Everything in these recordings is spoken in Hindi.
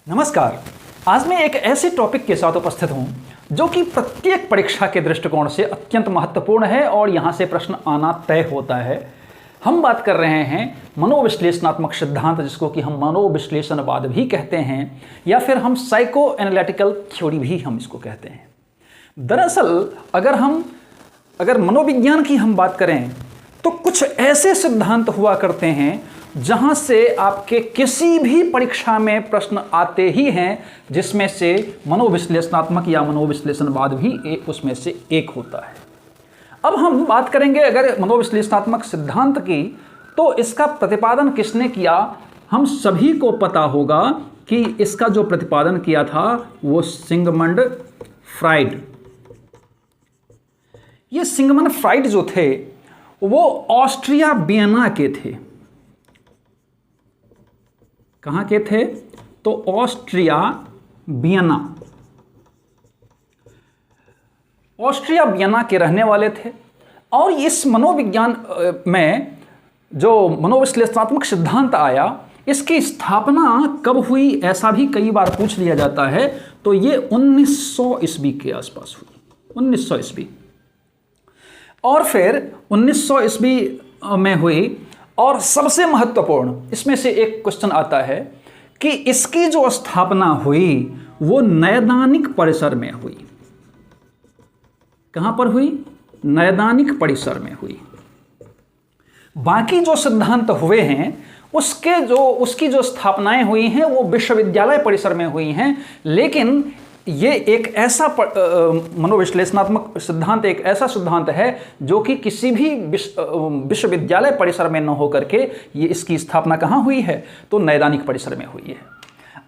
नमस्कार। आज मैं एक ऐसे टॉपिक के साथ उपस्थित हूं जो कि प्रत्येक परीक्षा के दृष्टिकोण से अत्यंत महत्वपूर्ण है और यहां से प्रश्न आना तय होता है। हम बात कर रहे हैं मनोविश्लेषणात्मक सिद्धांत, जिसको कि हम मनोविश्लेषणवाद भी कहते हैं या फिर हम साइको एनालिटिकल थ्योरी भी हम इसको कहते हैं। दरअसल अगर मनोविज्ञान की हम बात करें तो कुछ ऐसे सिद्धांत हुआ करते हैं जहां से आपके किसी भी परीक्षा में प्रश्न आते ही हैं, जिसमें से मनोविश्लेषणात्मक या मनोविश्लेषणवाद भी उसमें से एक होता है। अब हम बात करेंगे अगर मनोविश्लेषणात्मक सिद्धांत की, तो इसका प्रतिपादन किसने किया। हम सभी को पता होगा कि इसका जो प्रतिपादन किया था वो सिगमंड फ्राइड। ये सिगमंड फ्राइड जो थे वो ऑस्ट्रिया वियना के थे। कहां के थे? तो ऑस्ट्रिया वियना के रहने वाले थे। और इस मनोविज्ञान में जो मनोविश्लेषणात्मक सिद्धांत आया, इसकी स्थापना कब हुई ऐसा भी कई बार पूछ लिया जाता है। तो ये 1900 ईस्वी के आसपास हुई, 1900 ईस्वी। और फिर 1900 ईस्वी में हुई। और सबसे महत्वपूर्ण इसमें से एक क्वेश्चन आता है कि इसकी जो स्थापना हुई वो नैदानिक परिसर में हुई। कहां पर हुई? नैदानिक परिसर में हुई। बाकी जो सिद्धांत हुए हैं उसकी जो स्थापनाएं हुई हैं वो विश्वविद्यालय परिसर में हुई हैं। लेकिन ये एक ऐसा मनोविश्लेषणात्मक सिद्धांत एक ऐसा सिद्धांत है जो कि किसी भी विश्वविद्यालय परिसर में न होकर के ये इसकी स्थापना कहाँ हुई है? तो नैदानिक परिसर में हुई है।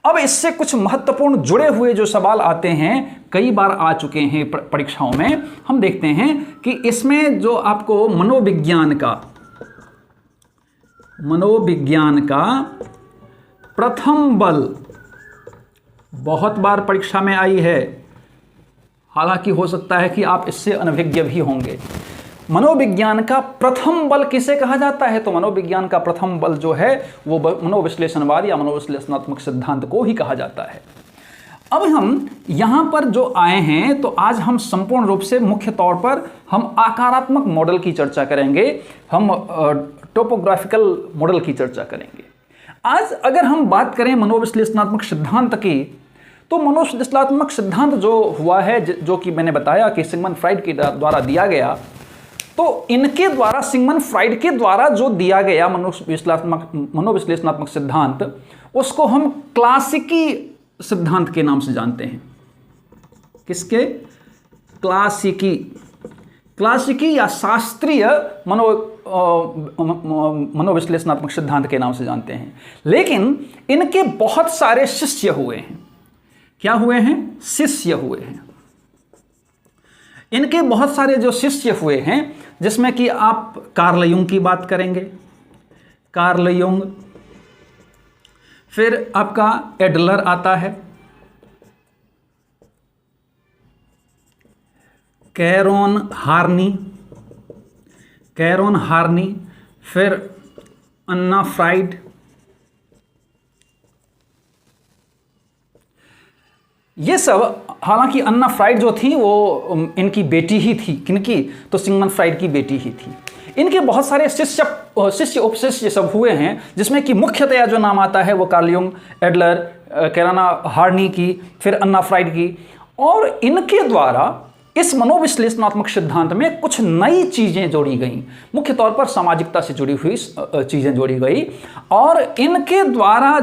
अब इससे कुछ महत्वपूर्ण जुड़े हुए जो सवाल आते हैं, कई बार आ चुके हैं परीक्षाओं में। हम देखते हैं कि इसमें जो आपको मनोविज्ञान का प्रथम बल बहुत बार परीक्षा में आई है। हालांकि हो सकता है कि आप इससे अनभिज्ञ भी होंगे। मनोविज्ञान का प्रथम बल किसे कहा जाता है? तो मनोविज्ञान का प्रथम बल जो है वो मनोविश्लेषणवाद या मनोविश्लेषणात्मक सिद्धांत को ही कहा जाता है। अब हम यहां पर जो आए हैं, तो आज हम संपूर्ण रूप से मुख्य तौर पर हम आकारात्मक मॉडल की चर्चा करेंगे, हम टोपोग्राफिकल मॉडल की चर्चा करेंगे। आज अगर हम बात करें मनोविश्लेषणात्मक सिद्धांत की, तो मनोविश्लेषणात्मक सिद्धांत जो हुआ है, जो कि मैंने बताया कि सिगमंड फ्राइड के द्वारा दिया गया, तो इनके द्वारा सिगमंड फ्राइड के द्वारा जो दिया गया मनोविश्लेषणात्मक सिद्धांत, उसको हम क्लासिकी सिद्धांत के नाम से जानते हैं। किसके? क्लासिकी या शास्त्रीय मनोविश्लेषणात्मक सिद्धांत के नाम से जानते हैं। लेकिन इनके बहुत सारे शिष्य हुए हैं। क्या हुए हैं? शिष्य हुए हैं। इनके बहुत सारे जो शिष्य हुए हैं, जिसमें कि आप कार्ल युंग की बात करेंगे, कार्ल युंग। फिर आपका एडलर आता है, कैरोन हार्नी, फिर अन्ना फ्राइड। ये सब, हालांकि अन्ना फ्राइड जो थी वो इनकी बेटी ही थी। किनकी? तो सिगमंड फ्राइड की बेटी ही थी। इनके बहुत सारे शिष्य उपशिष्य सब हुए हैं, जिसमें कि मुख्यतया जो नाम आता है वो Carl Jung, Adler, Karen Horney की, फिर अन्ना फ्राइड की। और इनके द्वारा इस मनोविश्लेषणात्मक सिद्धांत में कुछ नई चीजें जोड़ी गई, मुख्य तौर पर सामाजिकता से जुड़ी हुई चीजें जोड़ी गई। और इनके द्वारा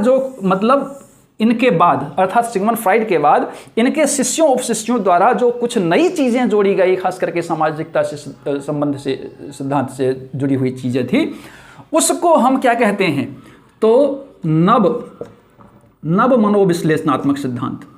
इनके बाद, अर्थात सिगमंड फ्राइड के बाद, इनके शिष्यों उपशिष्यों द्वारा जो कुछ नई चीजें जोड़ी गई, खास करके सामाजिकता से संबंध से सिद्धांत से जुड़ी हुई चीजें थी, उसको हम क्या कहते हैं? तो नव मनोविश्लेषणात्मक सिद्धांत।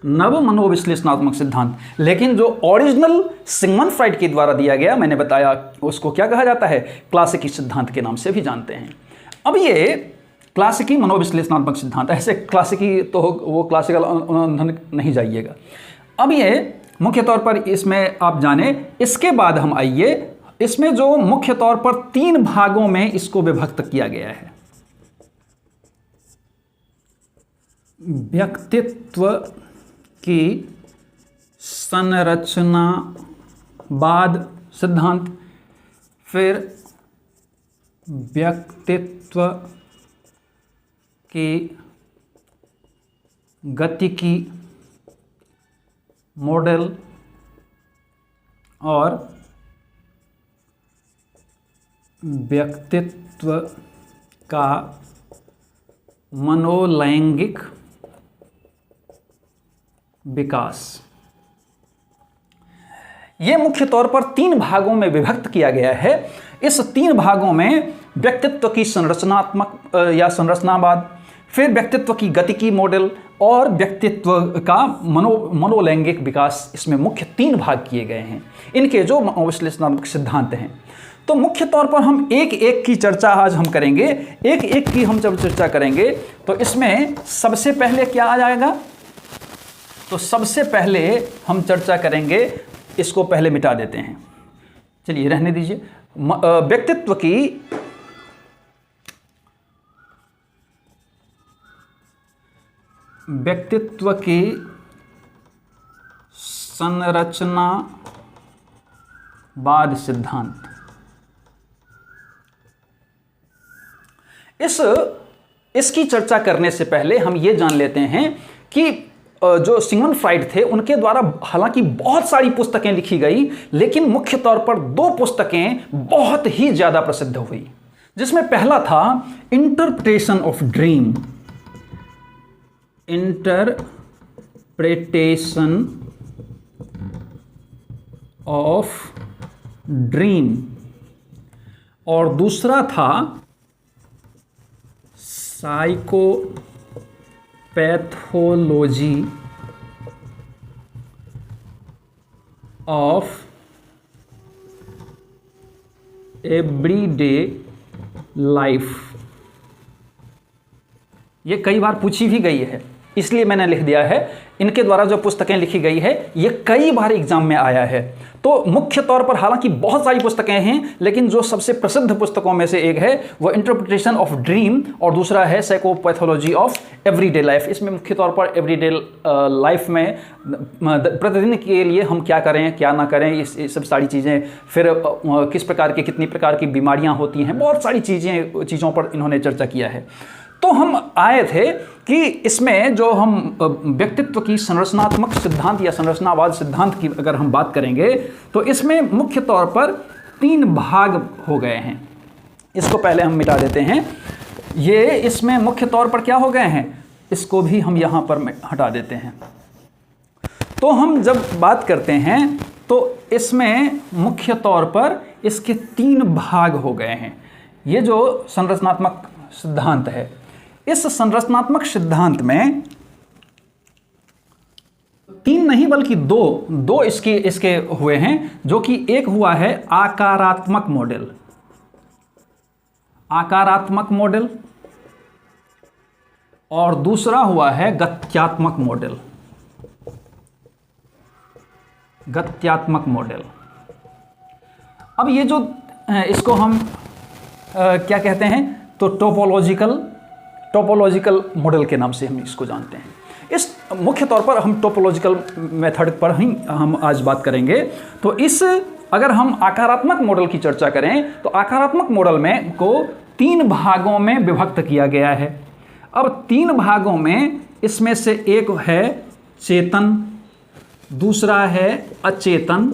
नव मनोविश्लेषणात्मक सिद्धांत। लेकिन जो ओरिजिनल सिगमंड फ्राइड के द्वारा दिया गया, मैंने बताया, उसको क्या कहा जाता है? क्लासिकी सिद्धांत के नाम से भी जानते हैं। अब ये क्लासिकी मनोविश्लेषणात्मक सिद्धांत, ऐसे क्लासिकी तो वो क्लासिकल नहीं जाइएगा। अब ये मुख्य तौर पर इसमें आप जाने। इसके बाद हम आइए, इसमें जो मुख्य तौर पर 3 भागों में इसको विभक्त किया गया है। व्यक्तित्व की संरचनावाद सिद्धांत, फिर व्यक्तित्व की गतिकी मॉडल और व्यक्तित्व का मनोलैंगिक विकास। ये मुख्य तौर पर 3 भागों में विभक्त किया गया है। इस 3 भागों में व्यक्तित्व की संरचनात्मक या संरचनावाद, फिर व्यक्तित्व की गतिकी मॉडल और व्यक्तित्व का मनोलैंगिक विकास, इसमें मुख्य 3 भाग किए गए हैं इनके जो मनोविश्लेषणात्मक सिद्धांत हैं। तो मुख्य तौर पर हम एक एक की चर्चा आज हम करेंगे, एक एक की हम जब चर्चा करेंगे तो इसमें सबसे पहले क्या आ जाएगा, तो सबसे पहले हम चर्चा करेंगे, इसको पहले मिटा देते हैं, चलिए रहने दीजिए। व्यक्तित्व की संरचनावाद सिद्धांत। इसकी चर्चा करने से पहले हम ये जान लेते हैं कि जो सिगमंड फ्राइड थे उनके द्वारा हालांकि बहुत सारी पुस्तकें लिखी गई, लेकिन मुख्य तौर पर 2 पुस्तकें बहुत ही ज्यादा प्रसिद्ध हुई, जिसमें पहला था interpretation of dream, interpretation of dream, और दूसरा था साइकोपैथोलॉजी ऑफ एवरीडे लाइफ। ये कई बार पूछी भी गई है, इसलिए मैंने लिख दिया है। इनके द्वारा जो पुस्तकें लिखी गई है ये कई बार एग्जाम में आया है। तो मुख्य तौर पर हालांकि बहुत सारी पुस्तकें हैं, लेकिन जो सबसे प्रसिद्ध पुस्तकों में से एक है वो इंटरप्रिटेशन ऑफ ड्रीम और दूसरा है साइकोपैथोलॉजी ऑफ एवरीडे लाइफ। इसमें मुख्य तौर पर एवरीडे लाइफ में प्रतिदिन के लिए हम क्या करें क्या ना करें, ये सब सारी चीज़ें, फिर किस प्रकार की कितनी प्रकार की बीमारियां होती हैं, बहुत सारी चीज़ों पर इन्होंने चर्चा किया है। तो हम आए थे कि इसमें जो हम व्यक्तित्व की संरचनात्मक सिद्धांत या संरचनावाद सिद्धांत की अगर हम बात करेंगे तो इसमें मुख्य तौर पर 3 भाग हो गए हैं। इसको पहले हम मिटा देते हैं। ये इसमें मुख्य तौर पर क्या हो गए हैं, इसको भी हम यहाँ पर हटा देते हैं। तो हम जब बात करते हैं तो इसमें मुख्य तौर पर इसके 3 भाग हो गए हैं। ये जो संरचनात्मक सिद्धांत है, इस संरचनात्मक सिद्धांत में 3 नहीं बल्कि 2 इसके हुए हैं, जो कि एक हुआ है आकारात्मक मॉडल, आकारात्मक मॉडल, और दूसरा हुआ है गत्यात्मक मॉडल, गत्यात्मक मॉडल। अब ये जो इसको हम क्या कहते हैं, तो टोपोलॉजिकल मॉडल के नाम से हम इसको जानते हैं। इस मुख्य तौर पर हम टोपोलॉजिकल मेथड पर ही हम आज बात करेंगे। तो इस अगर हम आकारात्मक मॉडल की चर्चा करें तो आकारात्मक मॉडल में को 3 भागों में विभक्त किया गया है। अब 3 भागों में इसमें से एक है चेतन, दूसरा है अचेतन,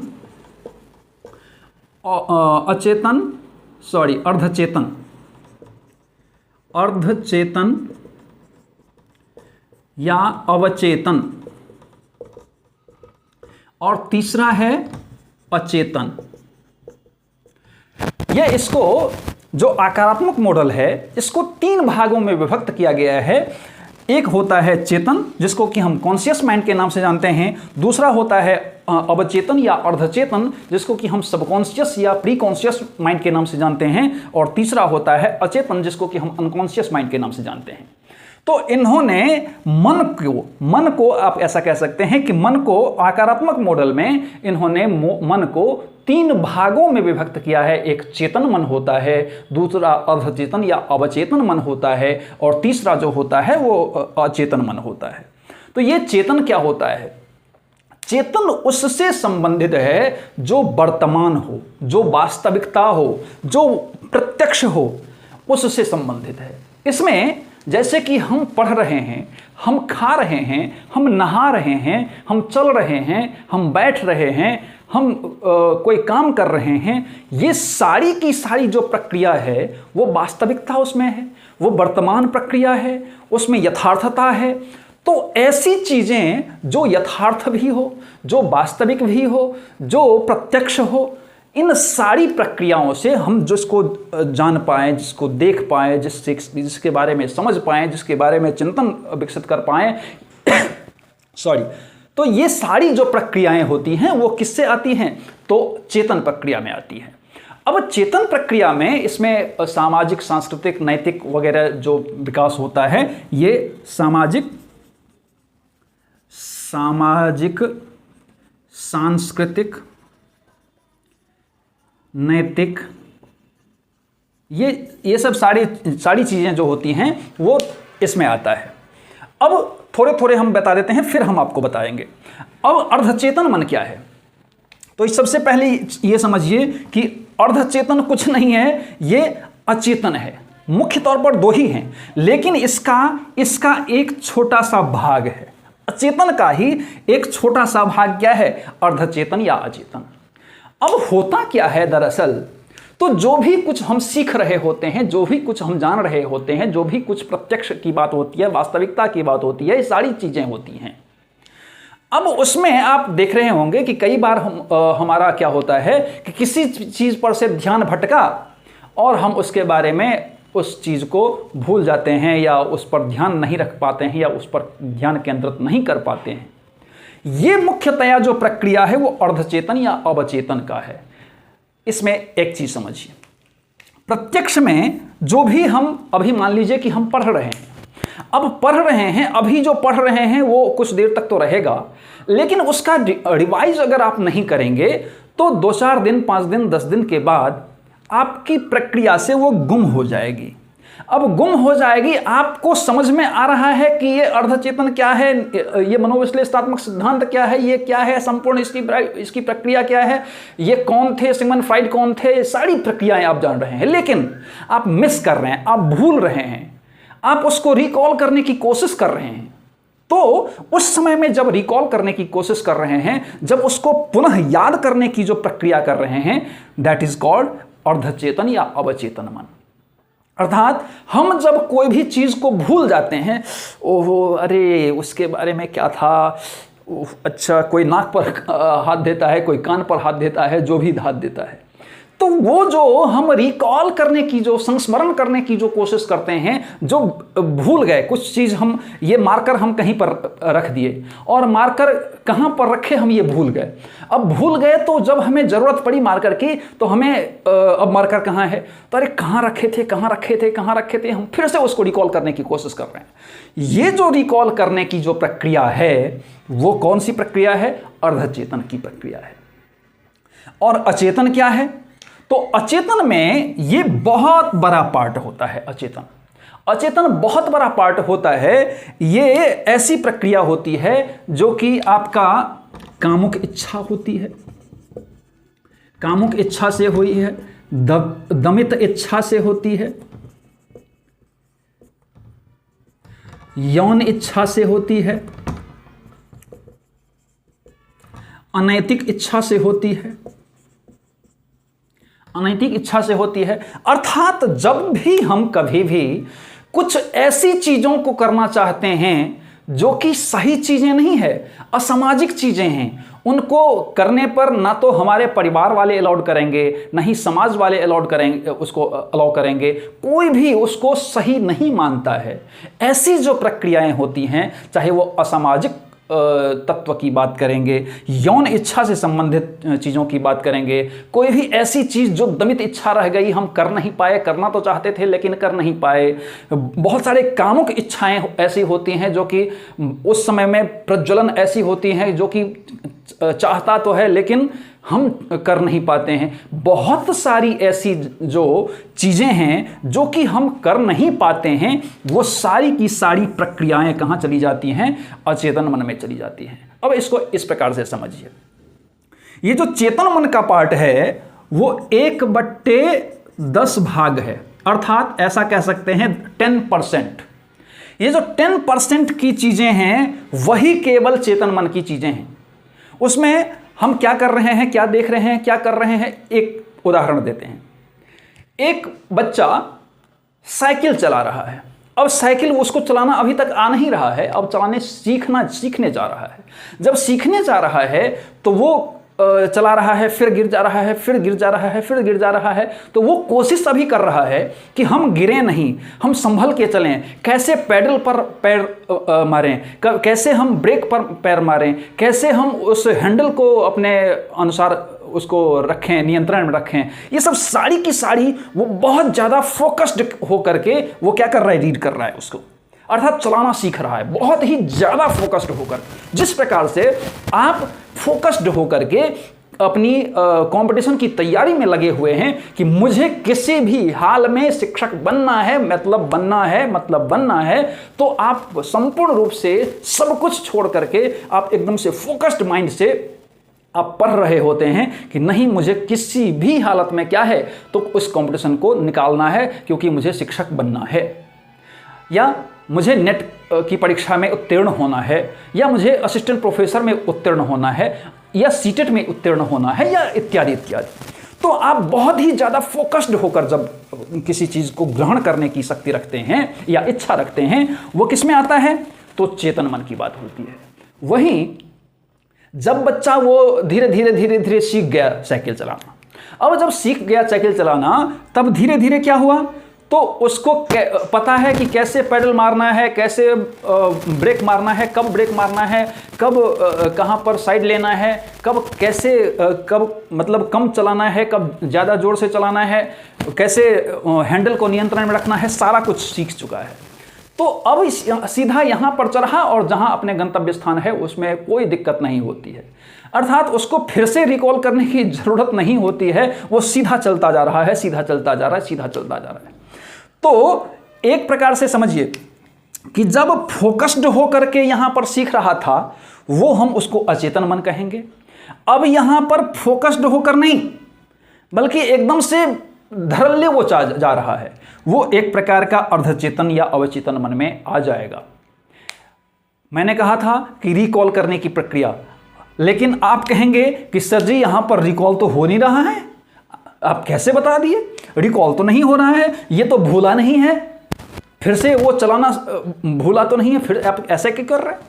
अर्धचेतन या अवचेतन, और तीसरा है अचेतन। यह इसको जो आकारात्मक मॉडल है इसको 3 भागों में विभक्त किया गया है। एक होता है चेतन, जिसको कि हम कॉन्शियस माइंड के नाम से जानते हैं, दूसरा होता है अवचेतन या अर्धचेतन, जिसको कि हम सबकॉन्शियस या प्री कॉन्शियस माइंड के नाम से जानते हैं, और तीसरा होता है अचेतन, जिसको कि हम अनकॉन्शियस माइंड के नाम से जानते हैं। तो इन्होंने मन को आप ऐसा कह सकते हैं कि मन को आकारात्मक मॉडल में इन्होंने मन को 3 भागों में विभक्त किया है। एक चेतन मन होता है, दूसरा अर्धचेतन या अवचेतन मन होता है, और तीसरा जो होता है वो अचेतन मन होता है। तो ये चेतन क्या होता है? चेतन उससे संबंधित है जो वर्तमान हो, जो वास्तविकता हो, जो प्रत्यक्ष हो, उससे संबंधित है। इसमें जैसे कि हम पढ़ रहे हैं, हम खा रहे हैं, हम नहा रहे हैं, हम चल रहे हैं, हम बैठ रहे हैं, हम कोई काम कर रहे हैं, ये सारी की सारी जो प्रक्रिया है वो वास्तविकता उसमें है, वो वर्तमान प्रक्रिया है, उसमें यथार्थता है। तो ऐसी चीज़ें जो यथार्थ भी हो, जो वास्तविक भी हो, जो प्रत्यक्ष हो, इन सारी प्रक्रियाओं से हम जिसको जान पाएँ, जिसको देख पाएँ, जिसके बारे में समझ पाएँ, जिसके बारे में चिंतन विकसित कर पाएँ सॉरी, तो ये सारी जो प्रक्रियाएं होती हैं वो किससे आती हैं? तो चेतन प्रक्रिया में आती हैं। अब चेतन प्रक्रिया में इसमें सामाजिक, सांस्कृतिक, नैतिक वगैरह जो विकास होता है, ये सामाजिक, सांस्कृतिक, नैतिक, ये सब सारी चीज़ें जो होती हैं वो इसमें आता है। अब थोड़े थोड़े हम बता देते हैं, फिर हम आपको बताएंगे। अब अर्धचेतन मन क्या है? तो सबसे पहले ये समझिए कि अर्धचेतन कुछ नहीं है, ये अचेतन है। मुख्य तौर पर 2 ही हैं, लेकिन इसका एक छोटा सा भाग है। अचेतन का ही एक छोटा सा भाग क्या है? अर्धचेतन या अचेतन। अब होता क्या है दरअसल, तो जो भी कुछ हम सीख रहे होते हैं, जो भी कुछ हम जान रहे होते हैं, जो भी कुछ प्रत्यक्ष की बात होती है, वास्तविकता की बात होती है, ये सारी चीजें होती हैं। अब उसमें आप देख रहे होंगे कि कई बार हमारा क्या होता है कि किसी चीज पर से ध्यान भटका और हम उसके बारे में उस चीज को भूल जाते हैं, या उस पर ध्यान नहीं रख पाते हैं, या उस पर ध्यान केंद्रित नहीं कर पाते हैं। ये मुख्यतया जो प्रक्रिया है वो अर्धचेतन या अवचेतन का है। इसमें एक चीज समझिए, प्रत्यक्ष में जो भी हम अभी मान लीजिए कि हम पढ़ रहे हैं, अब पढ़ रहे हैं, अभी जो पढ़ रहे हैं वो कुछ देर तक तो रहेगा, लेकिन उसका रिवाइज अगर आप नहीं करेंगे तो 2-4 दिन, 5 दिन, 10 दिन के बाद आपकी प्रक्रिया से वो गुम हो जाएगी। अब गुम हो जाएगी, आपको समझ में आ रहा है कि ये अर्धचेतन क्या है, ये मनोविश्लेषणात्मक सिद्धांत क्या है, ये क्या है, संपूर्ण इसकी प्रक्रिया क्या है, ये कौन थे, सिगमंड फ्राइड कौन थे, सारी प्रक्रियाएं आप जान रहे हैं, लेकिन आप मिस कर रहे हैं, आप भूल रहे हैं, आप उसको रिकॉल करने की कोशिश कर रहे हैं। तो उस समय में जब रिकॉल करने की कोशिश कर रहे हैं, जब उसको पुनः याद करने की जो प्रक्रिया कर रहे हैं, दैट इज कॉल्ड अर्धचेतन या अवचेतन मन। अर्थात हम जब कोई भी चीज को भूल जाते हैं, ओहो अरे उसके बारे में क्या था, अच्छा कोई नाक पर हाथ देता है, कोई कान पर हाथ देता है, जो भी हाथ देता है, तो वो जो हम रिकॉल करने की, जो संस्मरण करने की जो कोशिश करते हैं, जो भूल गए कुछ चीज़, हम ये मार्कर हम कहीं पर रख दिए और मार्कर कहाँ पर रखे हम ये भूल गए। अब भूल गए तो जब हमें ज़रूरत पड़ी मार्कर की तो हमें अब मार्कर कहाँ है, तो अरे कहाँ रखे थे, हम फिर से उसको रिकॉल करने की कोशिश कर रहे हैं। ये जो रिकॉल करने की जो प्रक्रिया है वो कौन सी प्रक्रिया है? अर्धचेतन की प्रक्रिया है। और अचेतन क्या है? तो अचेतन में ये बहुत बड़ा पार्ट होता है। अचेतन बहुत बड़ा पार्ट होता है। ये ऐसी प्रक्रिया होती है जो कि आपका कामुक इच्छा होती है, कामुक इच्छा से हुई है, दमित इच्छा से होती है, यौन इच्छा से होती है, अनैतिक इच्छा से होती है, अनैतिक इच्छा से होती है। अर्थात जब भी हम कभी भी कुछ ऐसी चीजों को करना चाहते हैं जो कि सही चीजें नहीं है, असामाजिक चीजें हैं, उनको करने पर ना तो हमारे परिवार वाले अलाउड करेंगे, ना ही समाज वाले अलाउड करेंगे, उसको अलाउ करेंगे, कोई भी उसको सही नहीं मानता है। ऐसी जो प्रक्रियाएं होती हैं, चाहे वो असामाजिक तत्व की बात करेंगे, यौन इच्छा से संबंधित चीज़ों की बात करेंगे, कोई भी ऐसी चीज़ जो दमित इच्छा रह गई, हम कर नहीं पाए, करना तो चाहते थे लेकिन कर नहीं पाए। बहुत सारे कामुक इच्छाएं ऐसी होती हैं जो कि उस समय में प्रज्वलन ऐसी होती हैं जो कि चाहता तो है लेकिन हम कर नहीं पाते हैं। बहुत सारी ऐसी जो चीज़ें हैं जो कि हम कर नहीं पाते हैं, वो सारी की सारी प्रक्रियाएं कहाँ चली जाती हैं? अचेतन मन में चली जाती हैं। अब इसको इस प्रकार से समझिए, ये जो चेतन मन का पार्ट है वो 1/10 भाग है, अर्थात ऐसा कह सकते हैं 10%। ये जो 10% की चीज़ें हैं वही केवल चेतन मन की चीज़ें हैं। उसमें हम क्या कर रहे हैं, क्या देख रहे हैं, क्या कर रहे हैं, एक उदाहरण देते हैं। एक बच्चा साइकिल चला रहा है। अब साइकिल उसको चलाना अभी तक आ नहीं रहा है, अब सीखने जा रहा है। जब सीखने जा रहा है तो वो चला रहा है, फिर गिर जा रहा है, फिर गिर जा रहा है, फिर गिर जा रहा है। तो वो कोशिश अभी कर रहा है कि हम गिरें नहीं, हम संभल के चलें, कैसे पैडल पर पैर मारें, कैसे हम ब्रेक पर पैर मारें, कैसे हम उस हैंडल को अपने अनुसार उसको रखें, नियंत्रण में रखें। ये सब सारी की सारी वो बहुत ज़्यादा फोकस्ड होकर के वो क्या कर रहा है, रीड कर रहा है उसको, अर्थात चलाना सीख रहा है बहुत ही ज़्यादा फोकस्ड होकर। जिस प्रकार से आप फोकस्ड होकर के अपनी कंपटीशन की तैयारी में लगे हुए हैं कि मुझे किसी भी हाल में शिक्षक बनना है, मतलब बनना है, तो आप संपूर्ण रूप से सब कुछ छोड़ करके आप एकदम से फोकस्ड माइंड से आप पढ़ रहे होते हैं कि नहीं, मुझे किसी भी हालत में क्या है तो उस कंपटीशन को निकालना है क्योंकि मुझे शिक्षक बनना है, या मुझे नेट की परीक्षा में उत्तीर्ण होना है, या मुझे असिस्टेंट प्रोफेसर में उत्तीर्ण होना है, या सीटेट में उत्तीर्ण होना है, या इत्यादि इत्यादि। तो आप बहुत ही ज़्यादा फोकस्ड होकर जब किसी चीज़ को ग्रहण करने की शक्ति रखते हैं या इच्छा रखते हैं, वो किस में आता है? तो चेतन मन की बात होती है। वहीं जब बच्चा वो धीरे धीरे सीख गया साइकिल चलाना, अब जब सीख गया साइकिल चलाना तब धीरे धीरे क्या हुआ, तो उसको पता है कि कैसे पैडल मारना है, कैसे ब्रेक मारना है, कब ब्रेक मारना है, कब कहाँ पर साइड लेना है, कब कैसे कब मतलब कम चलाना है, कब ज़्यादा ज़ोर से चलाना है, कैसे हैंडल को नियंत्रण में रखना है, सारा कुछ सीख चुका है। तो अब सीधा यहाँ पर चढ़ा और जहाँ अपने गंतव्य स्थान है उसमें कोई दिक्कत नहीं होती है, अर्थात उसको फिर से रिकॉल करने की ज़रूरत नहीं होती है, वो सीधा चलता जा रहा है, सीधा चलता जा रहा है, सीधा चलता जा रहा है। तो एक प्रकार से समझिए कि जब फोकस्ड होकर के यहां पर सीख रहा था वो हम उसको अचेतन मन कहेंगे। अब यहां पर फोकस्ड होकर नहीं बल्कि एकदम से धड़ल्ले वो जा रहा है, वो एक प्रकार का अर्धचेतन या अवचेतन मन में आ जाएगा। मैंने कहा था कि रिकॉल करने की प्रक्रिया, लेकिन आप कहेंगे कि सर जी यहां पर रिकॉल तो हो नहीं रहा है, आप कैसे बता दिए? रिकॉल तो नहीं हो रहा है, ये तो भूला नहीं है, फिर से वो चलाना भूला तो नहीं है, फिर आप ऐसे क्या कर रहे हैं?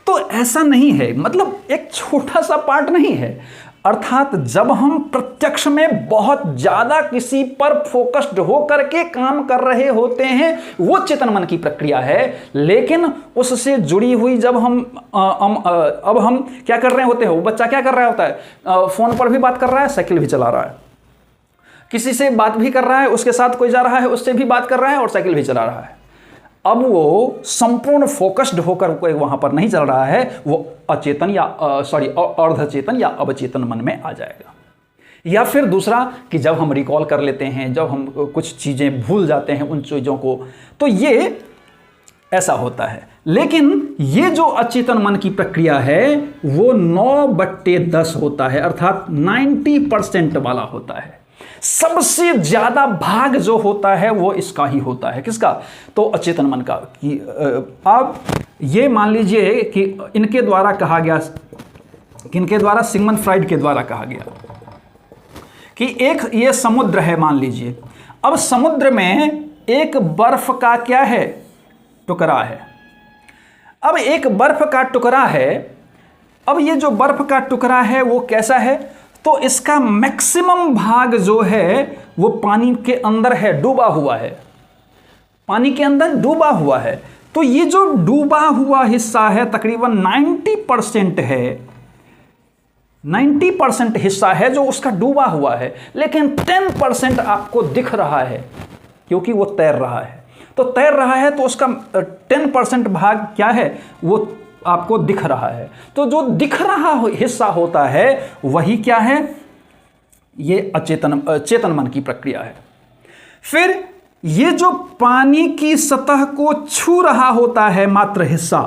तो ऐसा नहीं है, मतलब एक छोटा सा पार्ट नहीं है। अर्थात जब हम प्रत्यक्ष में बहुत ज़्यादा किसी पर फोकस्ड होकर के काम कर रहे होते हैं वो चेतन मन की प्रक्रिया है, लेकिन उससे जुड़ी हुई जब अब हम क्या कर रहे होते हैं, वो बच्चा क्या कर रहा होता है, फ़ोन पर भी बात कर रहा है, साइकिल भी चला रहा है, किसी से बात भी कर रहा है, उसके साथ कोई जा रहा है उससे भी बात कर रहा है और साइकिल भी चला रहा है। अब वो संपूर्ण फोकस्ड होकर कोई वहां पर नहीं चल रहा है, वो अचेतन या अर्धचेतन या अवचेतन मन में आ जाएगा। या फिर दूसरा कि जब हम रिकॉल कर लेते हैं, जब हम कुछ चीज़ें भूल जाते हैं उन चीज़ों को, तो ये ऐसा होता है। लेकिन ये जो अचेतन मन की प्रक्रिया है वो 9/10 होता है, अर्थात 90% वाला होता है। सबसे ज्यादा भाग जो होता है वो इसका ही होता है। किसका? तो अचेतन मन का। कि आप ये मान लीजिए कि इनके द्वारा कहा गया, किनके द्वारा? सिगमंड फ्राइड के द्वारा कहा गया कि एक ये समुद्र है मान लीजिए। अब समुद्र में एक बर्फ का क्या है? टुकड़ा है। अब एक बर्फ का टुकड़ा है, अब ये जो बर्फ का टुकड़ा है वो कैसा है? तो इसका मैक्सिमम भाग जो है वो पानी के अंदर है, डूबा हुआ है, पानी के अंदर डूबा हुआ है। तो ये जो डूबा हुआ हिस्सा है तकरीबन 90% है, 90% हिस्सा है जो उसका डूबा हुआ है, लेकिन 10% आपको दिख रहा है क्योंकि वो तैर रहा है। तो तैर रहा है तो उसका 10% भाग क्या है, वो आपको दिख रहा है। तो जो दिख रहा हिस्सा होता है वही क्या है, ये चेतन मन की प्रक्रिया है। फिर ये जो पानी की सतह को छू रहा होता है मात्र हिस्सा,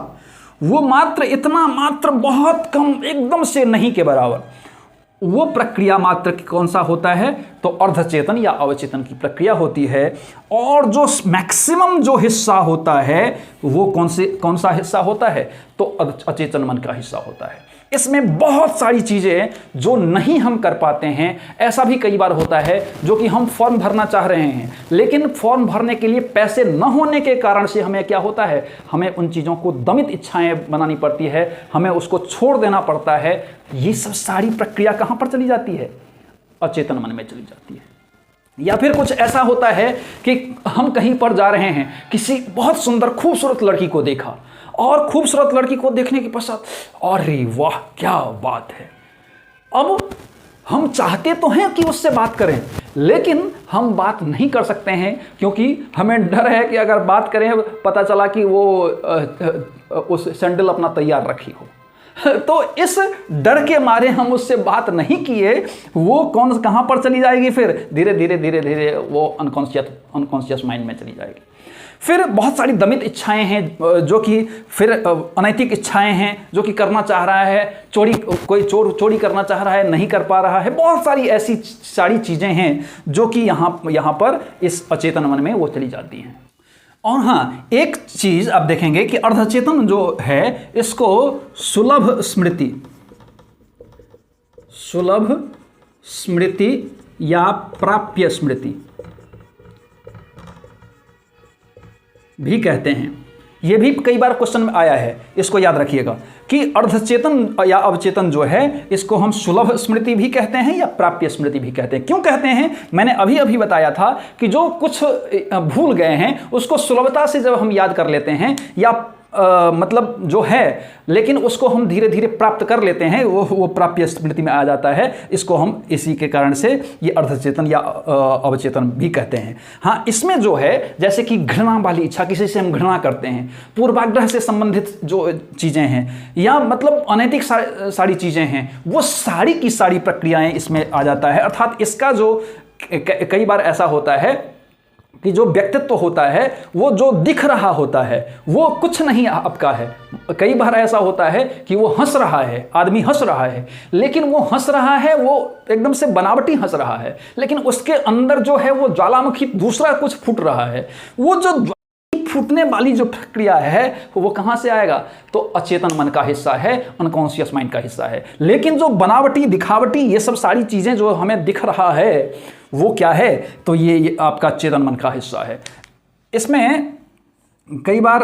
वो मात्र इतना मात्र बहुत कम, एकदम से नहीं के बराबर, वो प्रक्रिया मात्र कौन सा होता है, तो अर्धचेतन या अवचेतन की प्रक्रिया होती है। और जो मैक्सिमम जो हिस्सा होता है वो कौन सा हिस्सा होता है, तो अचेतन मन का हिस्सा होता है। इसमें बहुत सारी चीज़ें जो नहीं हम कर पाते हैं। ऐसा भी कई बार होता है जो कि हम फॉर्म भरना चाह रहे हैं, लेकिन फॉर्म भरने के लिए पैसे न होने के कारण से हमें क्या होता है, हमें उन चीज़ों को दमित इच्छाएं बनानी पड़ती है, हमें उसको छोड़ देना पड़ता है। ये सब सारी प्रक्रिया कहाँ पर चली जाती है, अचेतन मन में चली जाती है। या फिर कुछ ऐसा होता है कि हम कहीं पर जा रहे हैं, किसी बहुत सुंदर खूबसूरत लड़की को देखा, और खूबसूरत लड़की को देखने के पश्चात अरे वाह क्या बात है, अब हम चाहते तो हैं कि उससे बात करें, लेकिन हम बात नहीं कर सकते हैं क्योंकि हमें डर है कि अगर बात करें पता चला कि वो उस सैंडल अपना तैयार रखी हो। तो इस डर के मारे हम उससे बात नहीं किए, वो कहाँ पर चली जाएगी, फिर धीरे धीरे धीरे धीरे वो अनकॉन्शियस माइंड में चली जाएगी। फिर बहुत सारी दमित इच्छाएं हैं जो कि फिर अनैतिक इच्छाएं हैं जो कि करना चाह रहा है, कोई चोरी करना चाह रहा है, नहीं कर पा रहा है। बहुत सारी ऐसी सारी चीज़ें हैं जो कि यहाँ पर इस अचेतन मन में वो चली जाती हैं। और हाँ, एक चीज़ आप देखेंगे कि अर्धचेतन जो है इसको सुलभ स्मृति या प्राप्य स्मृति भी कहते हैं। ये भी कई बार क्वेश्चन में आया है, इसको याद रखिएगा कि अर्धचेतन या अवचेतन जो है इसको हम सुलभ स्मृति भी कहते हैं या प्राप्य स्मृति भी कहते हैं। क्यों कहते हैं, मैंने अभी बताया था कि जो कुछ भूल गए हैं उसको सुलभता से जब हम याद कर लेते हैं या मतलब जो है, लेकिन उसको हम धीरे धीरे प्राप्त कर लेते हैं, वो प्राप्य स्मृति में आ जाता है। इसको हम इसी के कारण से ये अर्धचेतन या अवचेतन भी कहते हैं। हाँ, इसमें जो है जैसे कि घृणा वाली इच्छा, किसी से हम घृणा करते हैं, पूर्वाग्रह से संबंधित जो चीज़ें हैं या मतलब अनैतिक सारी चीज़ें हैं, वो सारी की सारी प्रक्रियाएँ इसमें आ जाता है। अर्थात इसका जो कई बार ऐसा होता है कि जो व्यक्तित्व होता है, वो जो दिख रहा होता है वो कुछ नहीं आपका है। कई बार ऐसा होता है कि वो हंस रहा है, आदमी हंस रहा है, लेकिन वो हंस रहा है, वो एकदम से बनावटी हंस रहा है, लेकिन उसके अंदर जो है वो ज्वालामुखी दूसरा कुछ फूट रहा है। वो जो फूटने वाली जो प्रक्रिया है वो कहाँ से आएगा, तो अचेतन मन का हिस्सा है, अनकॉन्शियस माइंड का हिस्सा है। लेकिन जो बनावटी दिखावटी ये सब सारी चीज़ें जो हमें दिख रहा है वो क्या है, तो ये आपका चेतन मन का हिस्सा है। इसमें कई बार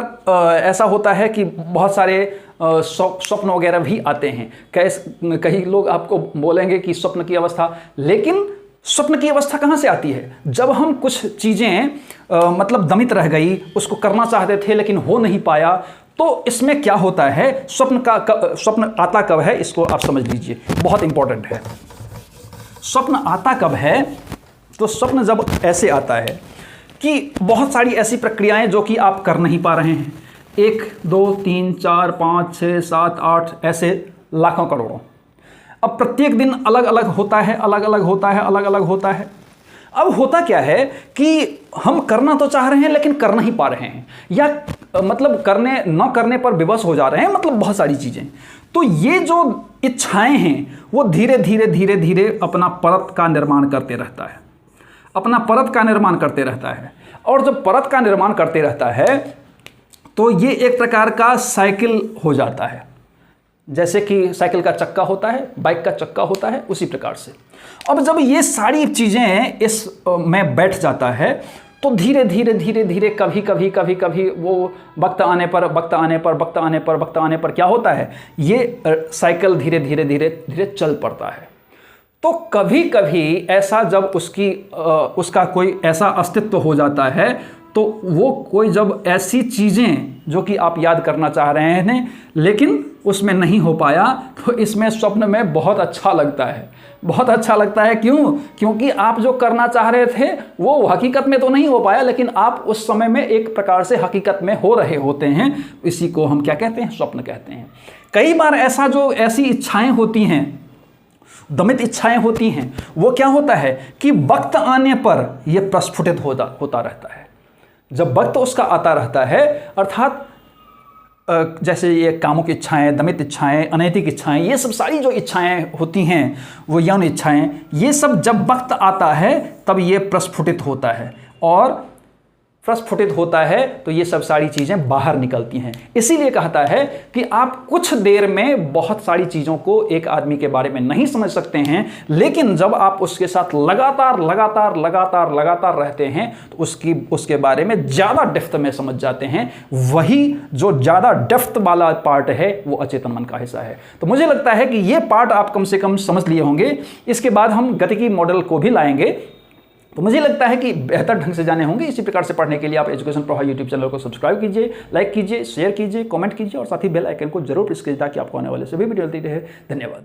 ऐसा होता है कि बहुत सारे स्वप्न वगैरह भी आते हैं। कई लोग आपको बोलेंगे कि स्वप्न की अवस्था, लेकिन स्वप्न की अवस्था कहाँ से आती है, जब हम कुछ चीज़ें मतलब दमित रह गई, उसको करना चाहते थे लेकिन हो नहीं पाया। तो इसमें क्या होता है, स्वप्न आता कब है, इसको आप समझ लीजिए, बहुत इंपॉर्टेंट है। स्वप्न आता कब है, तो स्वप्न जब ऐसे आता है कि बहुत सारी ऐसी प्रक्रियाएं जो कि आप कर नहीं पा रहे हैं, 1 2 3 4 5 6 7 8 ऐसे लाखों करोड़ों। अब प्रत्येक दिन अलग अलग होता है, अलग अलग होता है, अलग अलग होता है। अब होता क्या है कि हम करना तो चाह रहे हैं लेकिन कर नहीं पा रहे हैं, या मतलब न करने पर विवश हो जा रहे हैं, मतलब बहुत सारी चीज़ें। तो ये जो इच्छाएं हैं वो धीरे धीरे धीरे धीरे अपना परत का निर्माण करते रहता है, अपना परत का निर्माण करते रहता है। और जब परत का निर्माण करते रहता है तो ये एक प्रकार का साइकिल हो जाता है। जैसे कि साइकिल का चक्का होता है, बाइक का चक्का होता है, उसी प्रकार से। अब जब ये सारी चीज़ें इस में बैठ जाता है तो धीरे धीरे धीरे धीरे कभी वो वक्त आने पर क्या होता है, ये साइकिल धीरे धीरे धीरे धीरे चल पड़ता है। तो कभी कभी ऐसा जब उसका कोई ऐसा अस्तित्व हो जाता है, तो वो कोई जब ऐसी चीज़ें जो कि आप याद करना चाह रहे हैं लेकिन उसमें नहीं हो पाया, तो इसमें स्वप्न में बहुत अच्छा लगता है। बहुत अच्छा लगता है क्यों? क्योंकि आप जो करना चाह रहे थे वो हकीकत में तो नहीं हो पाया, लेकिन आप उस समय में एक प्रकार से हकीकत में हो रहे होते हैं। इसी को हम क्या कहते हैं? स्वप्न कहते हैं। कई बार ऐसी इच्छाएं होती हैं, दमित इच्छाएं होती हैं, वो क्या होता है कि वक्त आने पर यह प्रस्फुटित होता रहता है। जब वक्त उसका आता रहता है, अर्थात जैसे ये कामुक इच्छाएं, दमित इच्छाएं, अनैतिक इच्छाएं, ये सब सारी जो इच्छाएं होती हैं, वो यौन इच्छाएं, ये सब जब वक्त आता है तब ये प्रस्फुटित होता है, और प्रस्फुटित होता है तो ये सब सारी चीज़ें बाहर निकलती हैं। इसीलिए कहता है कि आप कुछ देर में बहुत सारी चीज़ों को एक आदमी के बारे में नहीं समझ सकते हैं, लेकिन जब आप उसके साथ लगातार लगातार लगातार लगातार रहते हैं तो उसके बारे में ज़्यादा डेप्थ में समझ जाते हैं। वही जो ज़्यादा डेप्थ वाला पार्ट है वो अचेतन मन का हिस्सा है। तो मुझे लगता है कि ये पार्ट आप कम से कम समझ लिए होंगे। इसके बाद हम गतिकी मॉडल को भी लाएंगे, तो मुझे लगता है कि बेहतर ढंग से जाने होंगे। इसी प्रकार से पढ़ने के लिए आप एजुकेशन प्रवाह यूट्यूब चैनल को सब्सक्राइब कीजिए, लाइक कीजिए, शेयर कीजिए, कमेंट कीजिए और साथ ही बेल आइकन को जरूर प्रेस कीजिए ताकि आपको आने वाले सभी वीडियो मिलती रहे। धन्यवाद।